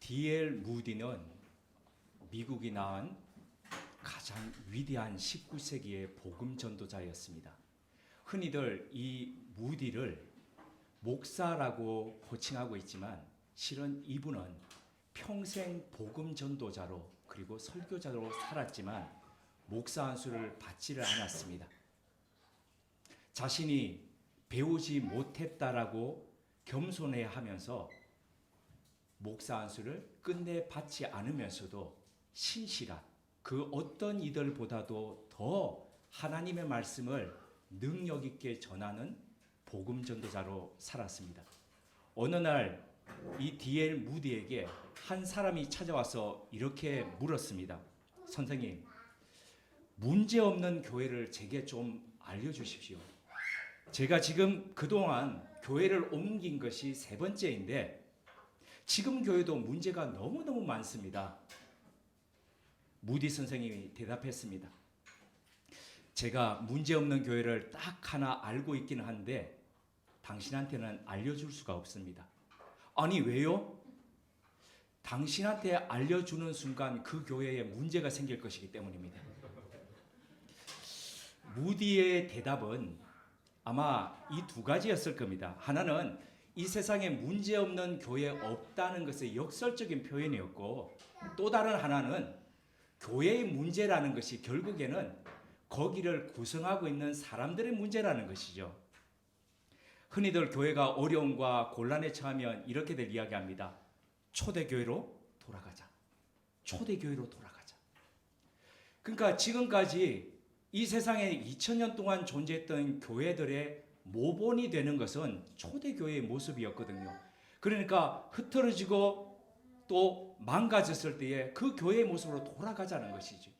D.L. 무디는 미국이 낳은 가장 위대한 19세기의 복음 전도자였습니다. 흔히들 이 무디를 목사라고 호칭하고 있지만 실은 이분은 평생 복음 전도자로 그리고 설교자로 살았지만 목사 안수를 받지를 않았습니다. 자신이 배우지 못했다라고 겸손해 하면서 목사 안수를 끝내 받지 않으면서도 신실한 그 어떤 이들보다도 더 하나님의 말씀을 능력 있게 전하는 복음 전도자로 살았습니다. 어느 날 이 D.L. 무디에게 한 사람이 찾아와서 이렇게 물었습니다. 선생님, 문제없는 교회를 제게 좀 알려주십시오. 제가 지금 그동안 교회를 옮긴 것이 3번째인데 지금 교회도 문제가 너무너무 많습니다. 무디 선생님이 대답했습니다. 제가 문제없는 교회를 딱 하나 알고 있기는 한데 당신한테는 알려줄 수가 없습니다. 아니 왜요? 당신한테 알려주는 순간 그 교회에 문제가 생길 것이기 때문입니다. 무디의 대답은 아마 이 2가지였을 겁니다. 하나는 이 세상에 문제없는 교회 없다는 것의 역설적인 표현이었고 또 다른 하나는 교회의 문제라는 것이 결국에는 거기를 구성하고 있는 사람들의 문제라는 것이죠. 흔히들 교회가 어려움과 곤란에 처하면 이렇게들 이야기합니다. 초대교회로 돌아가자. 초대교회로 돌아가자. 그러니까 지금까지 이 세상에 2000년 동안 존재했던 교회들의 모본이 되는 것은 초대교회의 모습이었거든요. 그러니까 흐트러지고 또 망가졌을 때에 그 교회의 모습으로 돌아가자는 것이죠.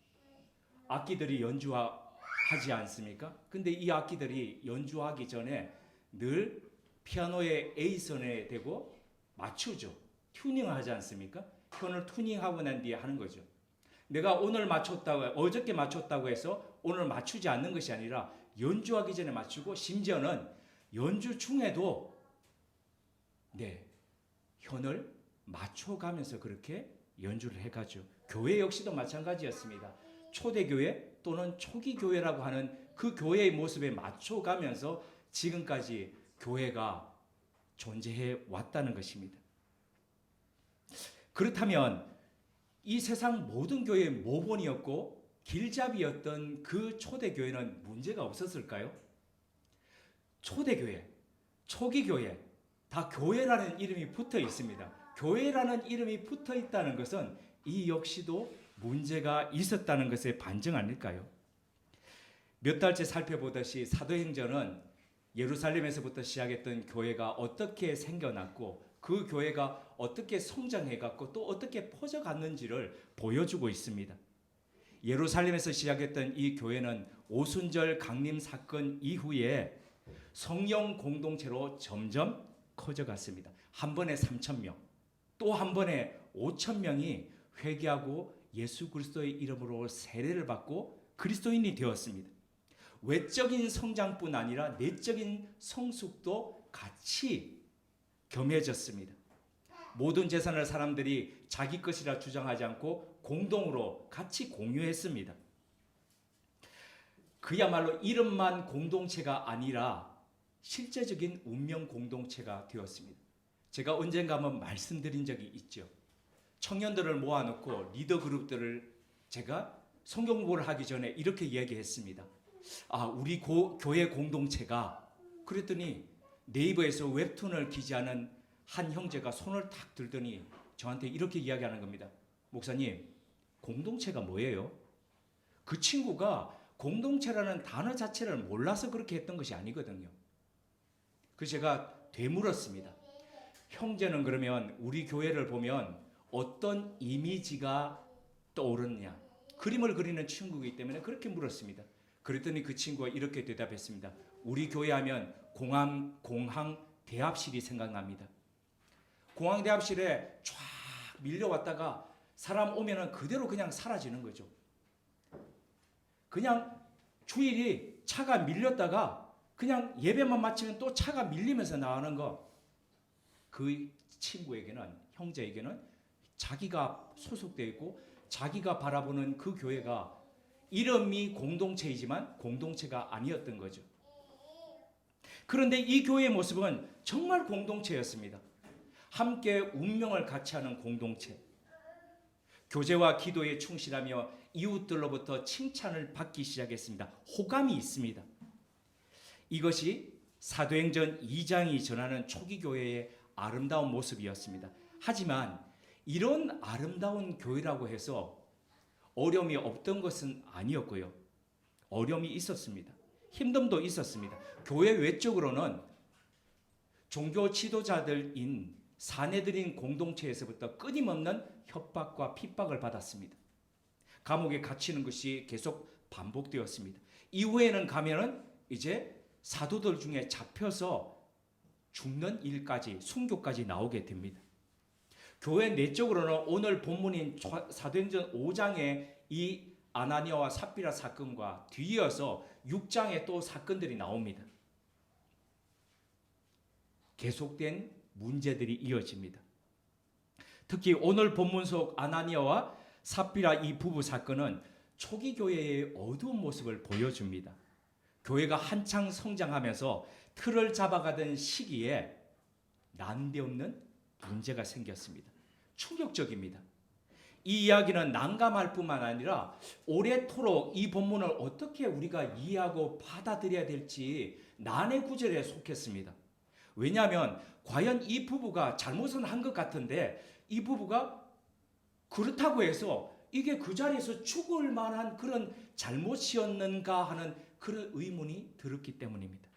악기들이 연주하지 않습니까? 근데 이 악기들이 연주하기 전에 늘 피아노의 A선에 대고 맞추죠. 튜닝을 하지 않습니까? 현을 튜닝하고 난 뒤에 하는 거죠. 내가 오늘 맞췄다고, 어저께 맞췄다고 해서 오늘 맞추지 않는 것이 아니라 연주하기 전에 맞추고 심지어는 연주 중에도 현을 맞춰가면서 그렇게 연주를 해가죠. 교회 역시도 마찬가지였습니다. 초대교회 또는 초기교회라고 하는 그 교회의 모습에 맞춰가면서 지금까지 교회가 존재해 왔다는 것입니다. 그렇다면 이 세상 모든 교회의 모본이었고 길잡이였던 그 초대교회는 문제가 없었을까요? 초대교회, 초기교회, 다 교회라는 이름이 붙어 있습니다. 교회라는 이름이 붙어 있다는 것은 이 역시도 문제가 있었다는 것의 반증 아닐까요? 몇 달째 살펴보듯이 사도행전은 예루살렘에서부터 시작했던 교회가 어떻게 생겨났고 그 교회가 어떻게 성장해갔고 또 어떻게 퍼져갔는지를 보여주고 있습니다. 예루살렘에서 시작했던 이 교회는 오순절 강림 사건 이후에 성령 공동체로 점점 커져갔습니다. 한 번에 3,000명, 또 한 번에 5,000명이 회개하고 예수 그리스도의 이름으로 세례를 받고 그리스도인이 되었습니다. 외적인 성장뿐 아니라 내적인 성숙도 같이 겸해졌습니다. 모든 재산을 사람들이 자기 것이라 주장하지 않고 공동으로 같이 공유했습니다. 그야말로 이름만 공동체가 아니라 실제적인 운명 공동체가 되었습니다. 제가 언젠가 한번 말씀드린 적이 있죠. 청년들을 모아놓고 리더 그룹들을 제가 성경 공부를 하기 전에 이렇게 이야기했습니다. 우리 교회 공동체가 그랬더니 네이버에서 웹툰을 기재하는 한 형제가 손을 탁 들더니 저한테 이렇게 이야기하는 겁니다. 목사님, 공동체가 뭐예요? 그 친구가 공동체라는 단어 자체를 몰라서 그렇게 했던 것이 아니거든요. 그래서 제가 되물었습니다. 형제는 그러면 우리 교회를 보면 어떤 이미지가 떠오르느냐? 그림을 그리는 친구이기 때문에 그렇게 물었습니다. 그랬더니 그 친구가 이렇게 대답했습니다. 우리 교회 하면 공항 대합실이 생각납니다. 공항 대합실에 쫙 밀려왔다가 사람 오면은 그대로 그냥 사라지는 거죠. 그냥 주일이 차가 밀렸다가 그냥 예배만 마치면 또 차가 밀리면서 나오는 거. 그 친구에게는, 형제에게는 자기가 소속되어 있고 자기가 바라보는 그 교회가 이름이 공동체이지만 공동체가 아니었던 거죠. 그런데 이 교회의 모습은 정말 공동체였습니다. 함께 운명을 같이 하는 공동체. 교제와 기도에 충실하며 이웃들로부터 칭찬을 받기 시작했습니다. 호감이 있습니다. 이것이 사도행전 2장이 전하는 초기 교회의 아름다운 모습이었습니다. 하지만 이런 아름다운 교회라고 해서 어려움이 없던 것은 아니었고요. 어려움이 있었습니다. 힘듦도 있었습니다. 교회 외적으로는 종교 지도자들인 사내들인 공동체에서부터 끊임없는 협박과 핍박을 받았습니다. 감옥에 갇히는 것이 계속 반복되었습니다. 이후에는 가면은 이제 사도들 중에 잡혀서 죽는 일까지, 순교까지 나오게 됩니다. 교회 내적으로는 오늘 본문인 사도행전 5장의 이 아나니아와 삽비라 사건과 뒤이어서 6장에 또 사건들이 나옵니다. 계속된 문제들이 이어집니다. 특히 오늘 본문 속 아나니아와 삽비라 이 부부 사건은 초기 교회의 어두운 모습을 보여줍니다. 교회가 한창 성장하면서 틀을 잡아가던 시기에 난데없는 문제가 생겼습니다. 충격적입니다. 이 이야기는 난감할 뿐만 아니라 오래도록 이 본문을 어떻게 우리가 이해하고 받아들여야 될지 난해구절에 속했습니다. 왜냐하면 과연 이 부부가 잘못은 한 것 같은데 이 부부가 그렇다고 해서 이게 그 자리에서 죽을 만한 그런 잘못이었는가 하는 그런 의문이 들었기 때문입니다.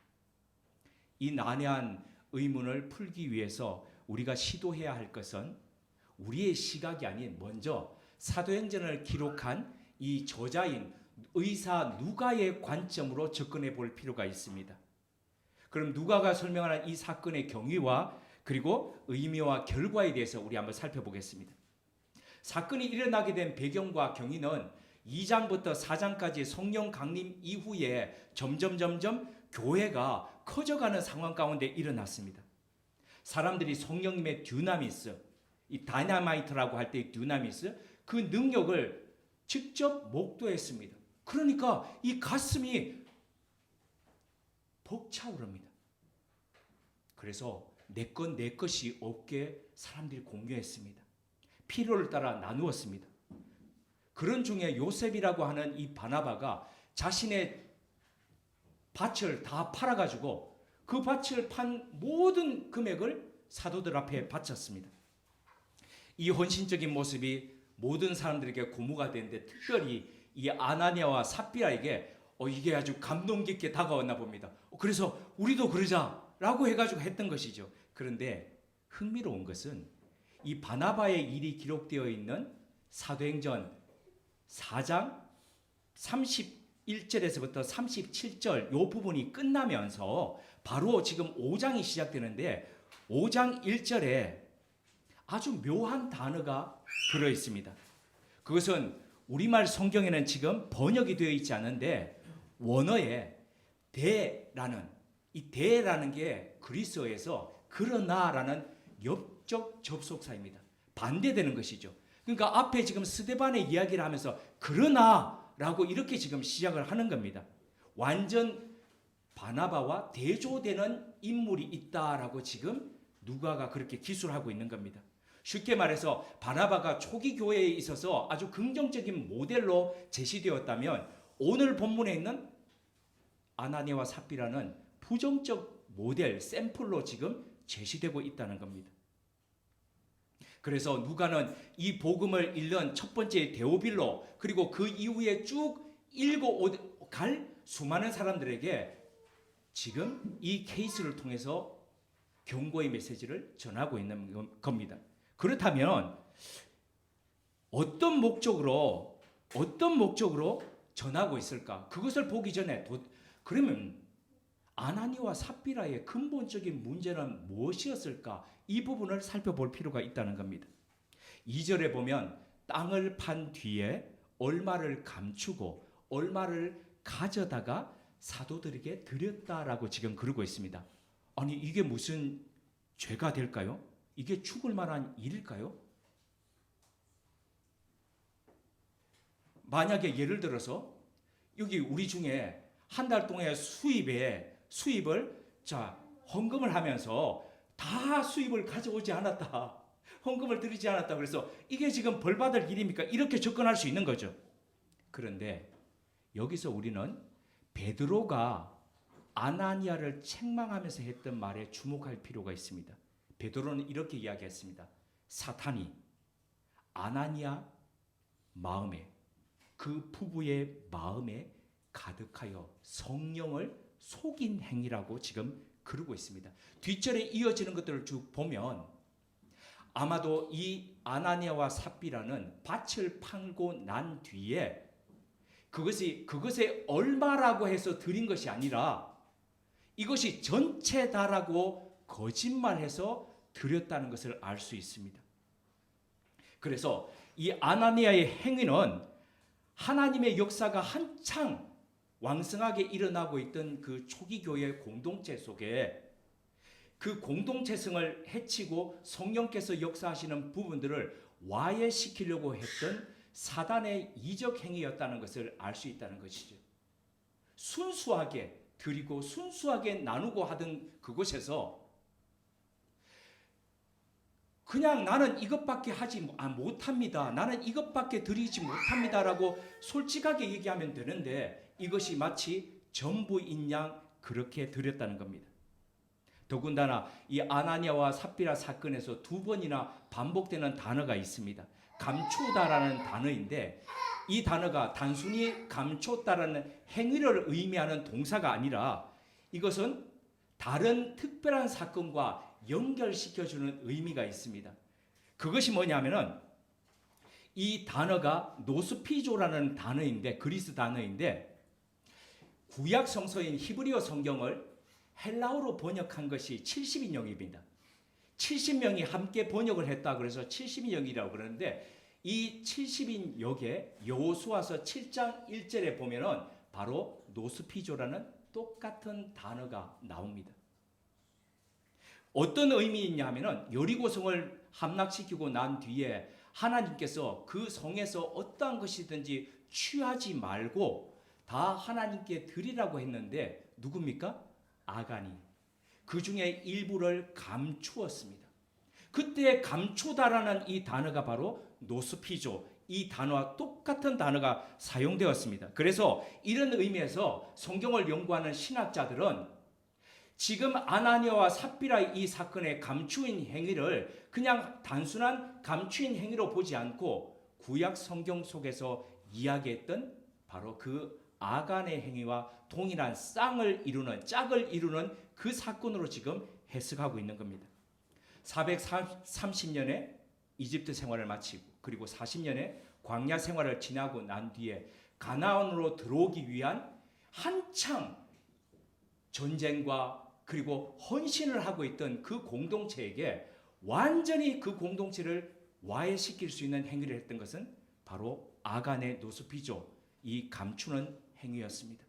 이 난해한 의문을 풀기 위해서 우리가 시도해야 할 것은 우리의 시각이 아닌 먼저 사도행전을 기록한 이 저자인 의사 누가의 관점으로 접근해 볼 필요가 있습니다. 그럼 누가가 설명하는 이 사건의 경위와 그리고 의미와 결과에 대해서 우리 한번 살펴보겠습니다. 사건이 일어나게 된 배경과 경위는 2장부터 4장까지 성령 강림 이후에 점점 교회가 커져가는 상황 가운데 일어났습니다. 사람들이 성령님의 듀나미스, 이 다이나마이트라고 할 때 듀나미스, 그 능력을 직접 목도했습니다. 그러니까 이 가슴이 벅차오릅니다. 그래서 내 것 내 것이 없게 사람들이 공유했습니다. 필요를 따라 나누었습니다. 그런 중에 요셉이라고 하는 이 바나바가 자신의 밭을 다 팔아가지고 그 밭을 판 모든 금액을 사도들 앞에 바쳤습니다. 이 헌신적인 모습이 모든 사람들에게 고무가 되는데 특별히 이 아나니아와 삽비라에게 이게 아주 감동 깊게 다가왔나 봅니다. 그래서 우리도 그러자라고 해가지고 했던 것이죠. 그런데 흥미로운 것은 이 바나바의 일이 기록되어 있는 사도행전 4장 31절에서부터 37절 이 부분이 끝나면서 바로 지금 5장이 시작되는데 5장 1절에 아주 묘한 단어가 들어 있습니다. 그것은 우리말 성경에는 지금 번역이 되어 있지 않은데 원어에 대라는 이 대라는 게 그리스어에서 그러나라는 옆적 접속사입니다. 반대되는 것이죠. 그러니까 앞에 지금 스데반의 이야기를 하면서 그러나라고 이렇게 지금 시작을 하는 겁니다. 완전 바나바와 대조되는 인물이 있다라고 지금 누가가 그렇게 기술하고 있는 겁니다. 쉽게 말해서 바나바가 초기 교회에 있어서 아주 긍정적인 모델로 제시되었다면 오늘 본문에 있는 아나니아와 삽비라는 부정적 모델, 샘플로 지금 제시되고 있다는 겁니다. 그래서 누가는 이 복음을 읽는 첫 번째 데오빌로 그리고 그 이후에 쭉 읽어갈 수많은 사람들에게 지금 이 케이스를 통해서 경고의 메시지를 전하고 있는 겁니다. 그렇다면 어떤 목적으로 전하고 있을까? 그것을 보기 전에 그러면 아나니아와 삽비라의 근본적인 문제는 무엇이었을까? 이 부분을 살펴볼 필요가 있다는 겁니다. 2절에 보면 땅을 판 뒤에 얼마를 감추고 얼마를 가져다가 사도들에게 드렸다라고 지금 그러고 있습니다. 아니 이게 무슨 죄가 될까요? 이게 죽을 만한 일일까요? 만약에 예를 들어서 여기 우리 중에 한 달 동안 수입을 헌금을 하면서 다 수입을 가져오지 않았다. 헌금을 드리지 않았다. 그래서 이게 지금 벌받을 일입니까? 이렇게 접근할 수 있는 거죠. 그런데 여기서 우리는 베드로가 아나니아를 책망하면서 했던 말에 주목할 필요가 있습니다. 베드로는 이렇게 이야기했습니다. 사탄이 아나니아 마음에, 그 부부의 마음에 가득하여 성령을 속인 행위라고 지금 그러고 있습니다. 뒷절에 이어지는 것들을 쭉 보면 아마도 이 아나니아와 삽비라는 밭을 팔고 난 뒤에 그것에 얼마라고 해서 드린 것이 아니라 이것이 전체다라고 거짓말해서 드렸다는 것을 알 수 있습니다. 그래서 이 아나니아의 행위는 하나님의 역사가 한창 왕성하게 일어나고 있던 그 초기 교회 공동체 속에 그 공동체성을 해치고 성령께서 역사하시는 부분들을 와해시키려고 했던 사단의 이적 행위였다는 것을 알 수 있다는 것이죠. 순수하게 드리고 순수하게 나누고 하던 그곳에서 그냥 나는 이것밖에 하지 못합니다. 나는 이것밖에 드리지 못합니다라고 솔직하게 얘기하면 되는데 이것이 마치 전부인 양 그렇게 드렸다는 겁니다. 더군다나 이 아나니아와 삽비라 사건에서 두 번이나 반복되는 단어가 있습니다. 감추다라는 단어인데 이 단어가 단순히 감췄다라는 행위를 의미하는 동사가 아니라 이것은 다른 특별한 사건과 연결시켜주는 의미가 있습니다. 그것이 뭐냐면은 이 단어가 노스피조라는 단어인데 그리스 단어인데 구약 성서인 히브리어 성경을 헬라어로 번역한 것이 70인역입니다. 70명이 함께 번역을 했다 그래서 70인역이라고 그러는데 이 70인역에 여호수아서 7장 1절에 보면은 바로 노스피조라는 똑같은 단어가 나옵니다. 어떤 의미이냐면은 여리고성을 함락시키고 난 뒤에 하나님께서 그 성에서 어떠한 것이든지 취하지 말고 다 하나님께 드리라고 했는데 누굽니까? 아간이 그 중에 일부를 감추었습니다. 그때 감추다라는 이 단어가 바로 노스피조, 이 단어와 똑같은 단어가 사용되었습니다. 그래서 이런 의미에서 성경을 연구하는 신학자들은 지금 아나니아와 삽비라 이 사건의 감추인 행위를 그냥 단순한 감추인 행위로 보지 않고 구약 성경 속에서 이야기했던 바로 그 아간의 행위와 동일한 짝을 이루는 그 사건으로 지금 해석하고 있는 겁니다. 430년에 이집트 생활을 마치고 그리고 40년의 광야 생활을 지나고 난 뒤에 가나안으로 들어오기 위한 한창 전쟁과 그리고 헌신을 하고 있던 그 공동체에게 완전히 그 공동체를 와해시킬 수 있는 행위를 했던 것은 바로 아간의 노스피조, 이 감추는 행위였습니다.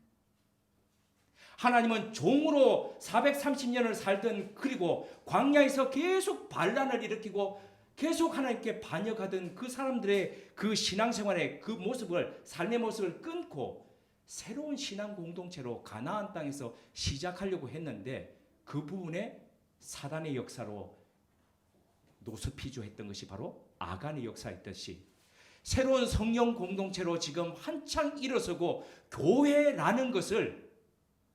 하나님은 종으로 430년을 살던 그리고 광야에서 계속 반란을 일으키고 계속 하나님께 반역하던 그 사람들의 그 신앙생활의 그 모습을 삶의 모습을 끊고 새로운 신앙 공동체로 가나안 땅에서 시작하려고 했는데 그 부분에 사단의 역사로 노스피조했던 것이 바로 아간의 역사였듯이 새로운 성령 공동체로 지금 한창 일어서고 교회라는 것을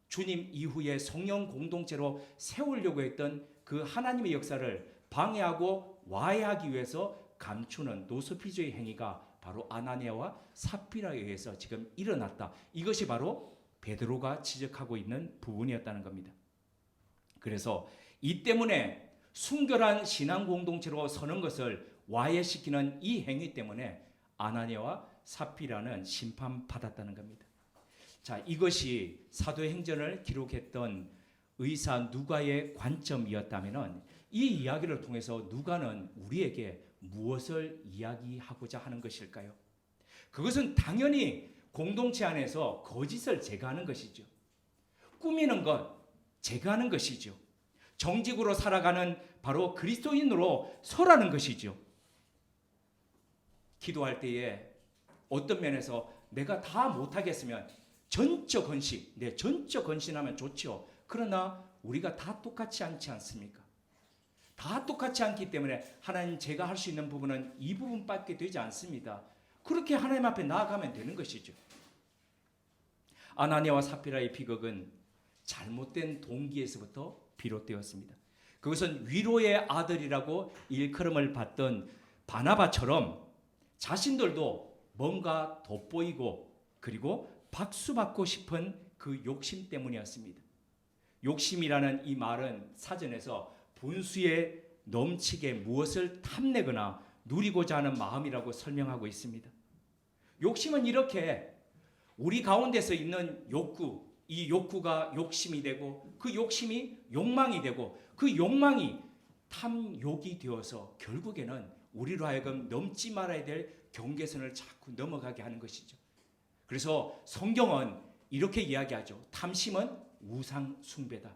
주님 이후에 성령 공동체로 세우려고 했던 그 하나님의 역사를 방해하고 와해하기 위해서 감추는 노스피조의 행위가 바로 아나니아와 삽비라에 의해서 지금 일어났다. 이것이 바로 베드로가 지적하고 있는 부분이었다는 겁니다. 그래서 이 때문에 순결한 신앙 공동체로 서는 것을 와해시키는 이 행위 때문에 아나니아와 삽비라는 심판받았다는 겁니다. 자, 이것이 사도행전을 기록했던 의사 누가의 관점이었다면 이 이야기를 통해서 누가는 우리에게 무엇을 이야기하고자 하는 것일까요? 그것은 당연히 공동체 안에서 거짓을 제거하는 것이죠. 꾸미는 것 제거하는 것이죠. 정직으로 살아가는 바로 그리스도인으로 서라는 것이죠. 기도할 때에 어떤 면에서 내가 다 못하겠으면 전적 헌신, 전적 헌신하면 좋죠. 그러나 우리가 다 똑같지 않지 않습니까? 다 똑같지 않기 때문에 하나님, 제가 할 수 있는 부분은 이 부분밖에 되지 않습니다. 그렇게 하나님 앞에 나아가면 되는 것이죠. 아나니아와 삽비라의 비극은 잘못된 동기에서부터 비롯되었습니다. 그것은 위로의 아들이라고 일컬음을 받던 바나바처럼 자신들도 뭔가 돋보이고 그리고 박수받고 싶은 그 욕심 때문이었습니다. 욕심이라는 이 말은 사전에서 분수에 넘치게 무엇을 탐내거나 누리고자 하는 마음이라고 설명하고 있습니다. 욕심은 이렇게 우리 가운데서 있는 욕구, 이 욕구가 욕심이 되고 그 욕심이 욕망이 되고 그 욕망이 탐욕이 되어서 결국에는 우리로 하여금 넘지 말아야 될 경계선을 자꾸 넘어가게 하는 것이죠. 그래서 성경은 이렇게 이야기하죠. 탐심은 우상 숭배다.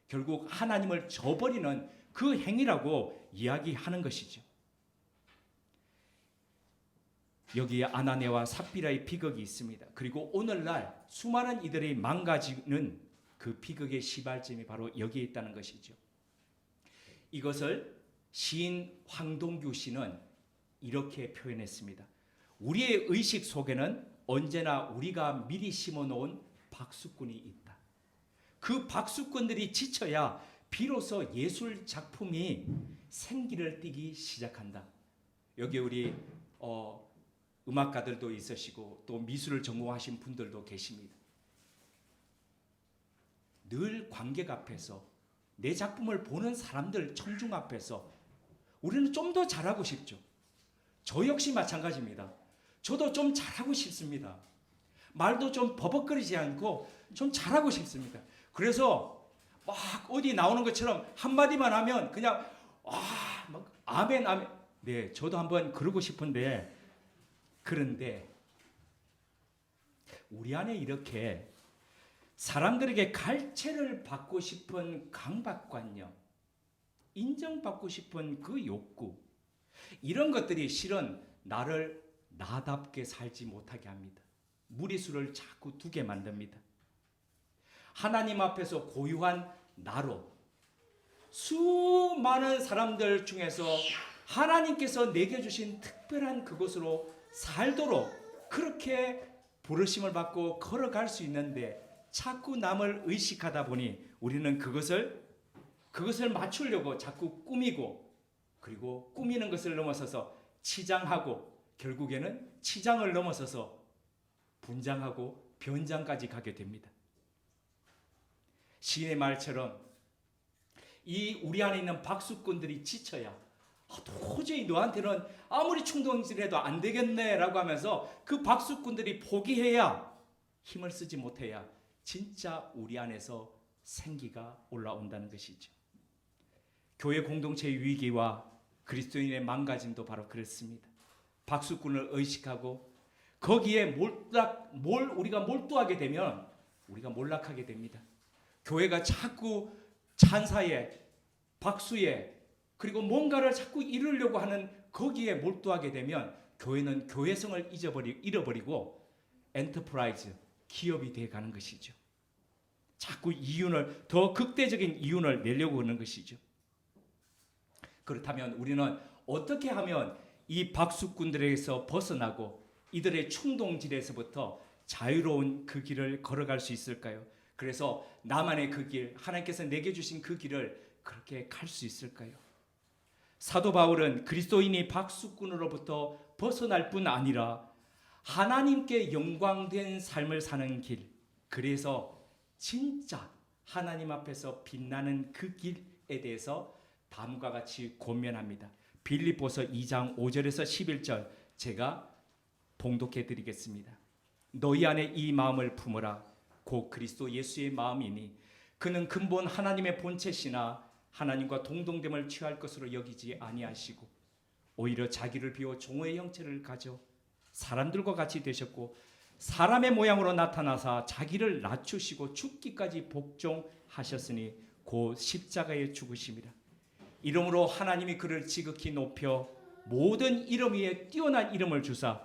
결국 하나님을 저버리는 그 행위라고 이야기하는 것이죠. 여기에 아나니아와 삽비라의 비극이 있습니다. 그리고 오늘날 수많은 이들이 망가지는 그 비극의 시발점이 바로 여기에 있다는 것이죠. 이것을 시인 황동규 씨는 이렇게 표현했습니다. 우리의 의식 속에는 언제나 우리가 미리 심어놓은 박수꾼이 있다. 그 박수꾼들이 지쳐야 비로소 예술 작품이 생기를 띠기 시작한다. 여기 우리 음악가들도 있으시고 또 미술을 전공하신 분들도 계십니다. 늘 관객 앞에서 내 작품을 보는 사람들 청중 앞에서 우리는 좀 더 잘하고 싶죠. 저 역시 마찬가지입니다. 저도 좀 잘하고 싶습니다. 말도 좀 버벅거리지 않고 좀 잘하고 싶습니다. 그래서 막 어디 나오는 것처럼 한마디만 하면 그냥 막 아멘 아멘. 네, 저도 한번 그러고 싶은데, 그런데 우리 안에 이렇게 사람들에게 갈채를 받고 싶은 강박관념, 인정받고 싶은 그 욕구, 이런 것들이 실은 나를 나답게 살지 못하게 합니다. 무리수를 자꾸 두게 만듭니다. 하나님 앞에서 고유한 나로 수많은 사람들 중에서 하나님께서 내게 주신 특별한 그곳으로 살도록 그렇게 부르심을 받고 걸어갈 수 있는데 자꾸 남을 의식하다 보니 우리는 그것을 맞추려고 자꾸 꾸미고, 그리고 꾸미는 것을 넘어서서 치장하고 결국에는 치장을 넘어서서 분장하고 변장까지 가게 됩니다. 시인의 말처럼 이 우리 안에 있는 박수꾼들이 지쳐야 도저히 너한테는 아무리 충동질해도 안 되겠네라고 하면서 그 박수꾼들이 포기해야, 힘을 쓰지 못해야 진짜 우리 안에서 생기가 올라온다는 것이죠. 교회 공동체의 위기와 그리스도인의 망가짐도 바로 그렇습니다. 박수꾼을 의식하고 거기에 우리가 몰두하게 되면 우리가 몰락하게 됩니다. 교회가 자꾸 찬사에, 박수에, 그리고 뭔가를 자꾸 이루려고 하는 거기에 몰두하게 되면 교회는 교회성을 잃어버리고 엔터프라이즈, 기업이 되어 가는 것이죠. 자꾸 이윤을, 더 극대적인 이윤을 내려고 하는 것이죠. 그렇다면 우리는 어떻게 하면 이 박수꾼들에게서 벗어나고 이들의 충동질에서부터 자유로운 그 길을 걸어갈 수 있을까요? 그래서 나만의 그 길, 하나님께서 내게 주신 그 길을 그렇게 갈 수 있을까요? 사도 바울은 그리스도인이 박수꾼으로부터 벗어날 뿐 아니라 하나님께 영광된 삶을 사는 길, 그래서 진짜 하나님 앞에서 빛나는 그 길에 대해서 다음과 같이 권면합니다. 빌립보서 2장 5절에서 11절 제가 봉독해 드리겠습니다. 너희 안에 이 마음을 품으라. 곧 그리스도 예수의 마음이니 그는 근본 하나님의 본체시나 하나님과 동등됨을 취할 것으로 여기지 아니하시고 오히려 자기를 비워 종의 형체를 가져 사람들과 같이 되셨고 사람의 모양으로 나타나사 자기를 낮추시고 죽기까지 복종하셨으니 곧 십자가에 죽으심이라. 이름으로 하나님이 그를 지극히 높여 모든 이름 위에 뛰어난 이름을 주사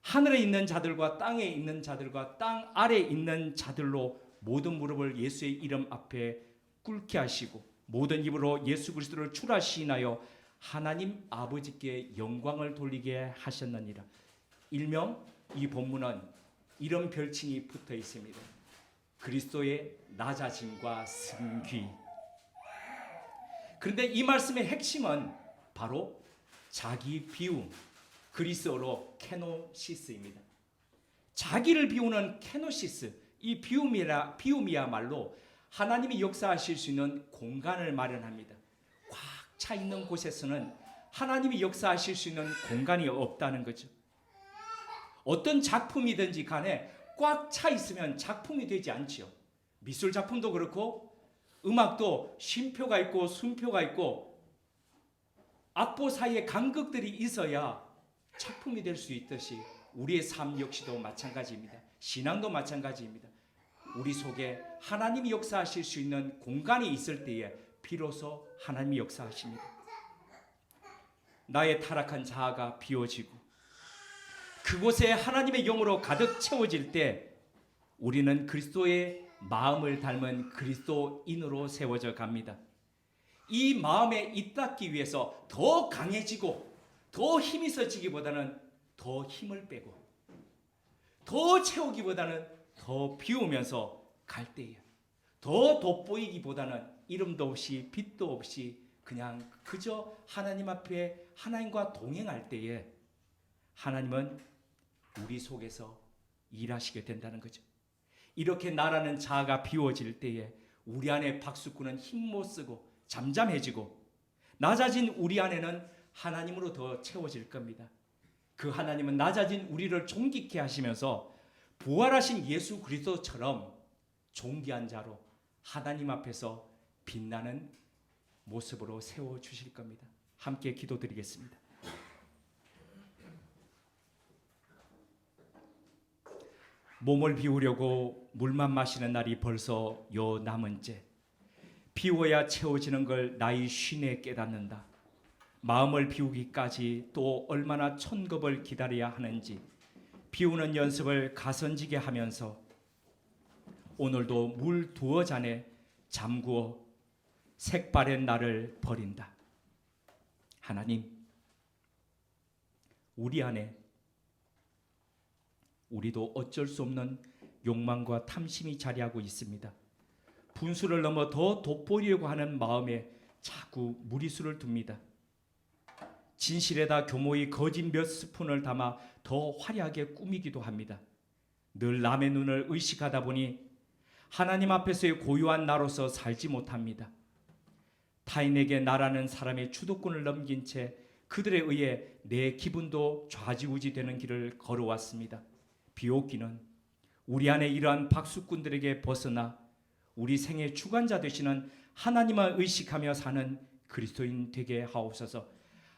하늘에 있는 자들과 땅에 있는 자들과 땅 아래에 있는 자들로 모든 무릎을 예수의 이름 앞에 꿇게 하시고 모든 입으로 예수 그리스도를 주라 시인하여 하나님 아버지께 영광을 돌리게 하셨느니라. 일명 이 본문은 이런 별칭이 붙어 있습니다. 그리스도의 낮아짐과 승귀. 그런데 이 말씀의 핵심은 바로 자기 비움, 그리스어로 케노시스입니다. 자기를 비우는 케노시스, 이 비움이야말로 하나님이 역사하실 수 있는 공간을 마련합니다. 꽉 차 있는 곳에서는 하나님이 역사하실 수 있는 공간이 없다는 거죠. 어떤 작품이든지 간에 꽉 차 있으면 작품이 되지 않지요. 미술 작품도 그렇고 음악도 쉼표가 있고 숨표가 있고 악보 사이에 간극들이 있어야 작품이 될 수 있듯이 우리의 삶 역시도 마찬가지입니다. 신앙도 마찬가지입니다. 우리 속에 하나님이 역사하실 수 있는 공간이 있을 때에 비로소 하나님이 역사하십니다. 나의 타락한 자아가 비워지고 그곳에 하나님의 영으로 가득 채워질 때 우리는 그리스도의 마음을 닮은 그리스도인으로 세워져 갑니다. 이 마음에 잇닿기 위해서 더 강해지고 더 힘이 있어지기보다는 더 힘을 빼고 더 채우기보다는 더 비우면서 갈 때에 더 돋보이기보다는 이름도 없이 빛도 없이 그냥 그저 하나님 앞에 하나님과 동행할 때에 하나님은 우리 속에서 일하시게 된다는 거죠. 이렇게 나라는 자아가 비워질 때에 우리 안에 박수꾼은 힘 못 쓰고 잠잠해지고 낮아진 우리 안에는 하나님으로 더 채워질 겁니다. 그 하나님은 낮아진 우리를 존귀케 하시면서 부활하신 예수 그리스도처럼 존귀한 자로 하나님 앞에서 빛나는 모습으로 세워주실 겁니다. 함께 기도드리겠습니다. 몸을 비우려고 물만 마시는 날이 벌써 요 남은째 비워야 채워지는 걸 나이 쉰에 깨닫는다. 마음을 비우기까지 또 얼마나 천겁을 기다려야 하는지 비우는 연습을 가선지게 하면서 오늘도 물 두어 잔에 잠구어 색바랜 나를 버린다. 하나님, 우리 안에 우리도 어쩔 수 없는 욕망과 탐심이 자리하고 있습니다. 분수를 넘어 더 돋보이려고 하는 마음에 자꾸 무리수를 둡니다. 진실에다 교모의 거짓 몇 스푼을 담아 더 화려하게 꾸미기도 합니다. 늘 남의 눈을 의식하다 보니 하나님 앞에서의 고유한 나로서 살지 못합니다. 타인에게 나라는 사람의 주도권을 넘긴 채 그들에 의해 내 기분도 좌지우지 되는 길을 걸어왔습니다. 비옵기는 우리 안에 이러한 박수꾼들에게 벗어나 우리 생의 주관자 되시는 하나님만 의식하며 사는 그리스도인 되게 하옵소서.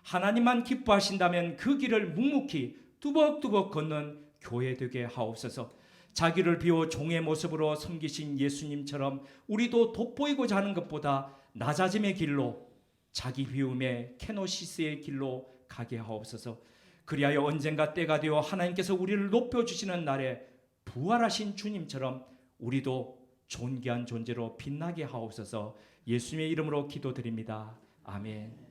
하나님만 기뻐하신다면 그 길을 묵묵히 뚜벅뚜벅 걷는 교회 되게 하옵소서. 자기를 비워 종의 모습으로 섬기신 예수님처럼 우리도 돋보이고자 하는 것보다 낮아짐의 길로 자기 비움의 케노시스의 길로 가게 하옵소서. 그리하여 언젠가 때가 되어 하나님께서 우리를 높여주시는 날에 부활하신 주님처럼 우리도 존귀한 존재로 빛나게 하옵소서. 예수님의 이름으로 기도드립니다. 아멘.